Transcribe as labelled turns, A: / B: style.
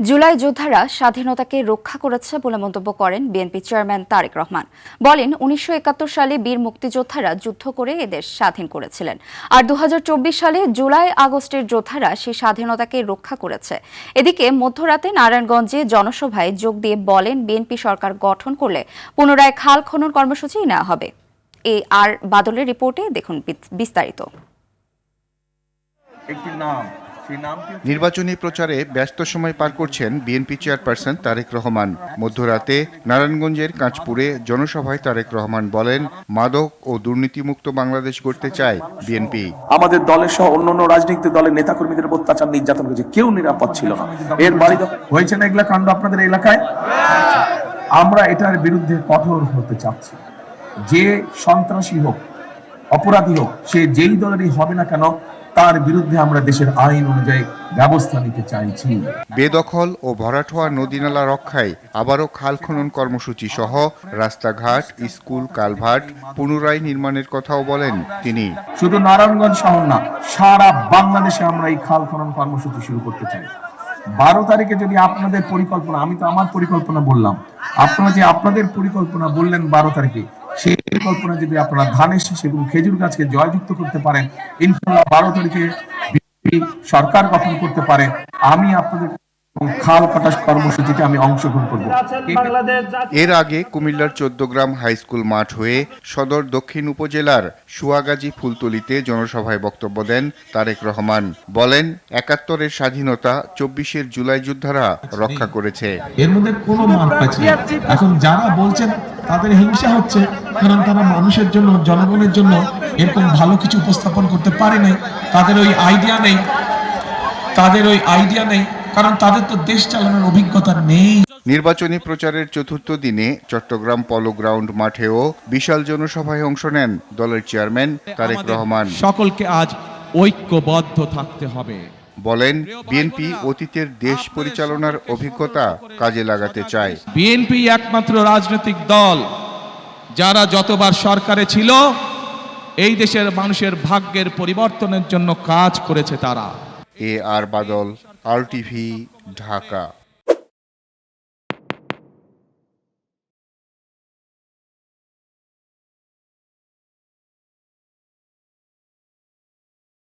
A: জুলাই যোদ্ধারা স্বাধীনতাকে রক্ষা করেছে বলে মন্তব্য করেন বিএনপি চেয়ারম্যান তারেক রহমান। বলেন ১৯৭১ সালে বীর মুক্তিযোদ্ধারা যুদ্ধ করে এদেশ স্বাধীন করেছিলেন, আর ২০২৪ সালে জুলাই আগস্টের যোদ্ধারা সেই স্বাধীনতাকে রক্ষা করেছে। এদিকে মধ্যরাতে নারায়ণগঞ্জে জনসভায় যোগ দিয়ে বলেন বিএনপি সরকার গঠন করলে পুনরায় খাল খনন কর্মসূচি নেওয়া হবে। আর বাদলের রিপোর্টে দেখুন বিস্তারিত।
B: নির্বাচনী প্রচারে ব্যস্ত সময় পার করছেন বিএনপি চেয়ারপারসন তারেক রহমান। মধ্যরাতে নারায়ণগঞ্জের কাঁচপুরে জনসভায় তারেক রহমান বলেন, মাদক ও দুর্নীতিমুক্ত বাংলাদেশ গড়তে চায় বিএনপি।
C: আমাদের দলের সহ অন্যান্য রাজনৈতিক দলের নেতাকর্মীদের অত্যাচার নির্যাতন করেছে, কেউ নিরাপদ ছিল না। এর বাড়ি হয়েছে না এগুলা কাণ্ড আপনাদের এলাকায়? আমরা এটার বিরুদ্ধে কঠোর হতে চাচ্ছি। যে সন্ত্রাসী হোক, অপরাধী হোক, সে যেই দলেরই হবে না কেন, তার বিরুদ্ধে আমরা দেশের আইন অনুযায়ী ব্যবস্থা নিতে চাইছি।
B: বেদখল ও ভরাট হওয়া নদীনালা রক্ষায় আবারও খাল খনন কর্মসূচি সহ রাস্তাঘাট, স্কুল, কালভার্ট পুনরায় নির্মাণের কথাও বলেন তিনি।
C: শুধু নারায়ণগঞ্জ শহর না, সারা বাংলাদেশে আমরা এই খাল খনন কর্মসূচি শুরু করতে চাই। 12 তারিখে যদি আপনাদের পরিকল্পনা, আমি তো আমার পরিকল্পনা বললাম, আপনারা যে আপনাদের পরিকল্পনা বললেন 12 তারিখে, সেই পরিকল্পনা যদি আপনারা ধানের শীষ এবং খেজুর গাছকে জয়যুক্ত করতে পারেন, ইনশাআল্লাহ 12 তারিখে সরকার গঠন করতে পারে, আমি আপনাদের খাল কাটা কর্মসূচিতে আমি অংশগ্রহণ করব।
B: এর আগে কুমিল্লার 14 গ্রাম হাই স্কুল মাঠ হয়ে সদর দক্ষিণ উপজেলার সুয়াগাজী ফুলতলিতে জনসভায় বক্তব্য দেন তারেক রহমান। বলেন ৭১-এর স্বাধীনতা ২৪-এর জুলাই যোদ্ধারা রক্ষা করেছে।
C: এর মধ্যে কোনো মার পাচ্ছে। এখন যারা বলছেন তাদের হিংসা হচ্ছে, কারণ তারা মানুষের জন্য, জনগণের জন্য এরকম ভালো কিছু উপস্থাপন করতে পারে নাই। তাদের ওই আইডিয়া নেই, কারণ তাদের তো দেশ চালানোর অভিজ্ঞতা নেই।
B: নির্বাচনী প্রচারের চতুর্থ দিনে চট্টগ্রাম পলো গ্রাউন্ড মাঠেও বিশাল জনসভায় অংশ নেন দলের চেয়ারম্যান তারেক রহমান।
D: সকলকে আজ ঐক্যবদ্ধ থাকতে হবে।
B: বলেন বিএনপি অতীতের দেশ পরিচালনার অভিজ্ঞতা কাজে লাগাতে চায়।
D: বিএনপি একমাত্র রাজনৈতিক দল যারা যতবার সরকারে ছিল এই দেশের মানুষের ভাগ্যের পরিবর্তনের জন্য কাজ করেছে। তারা।
B: আর বাদল, RTV, ঢাকা।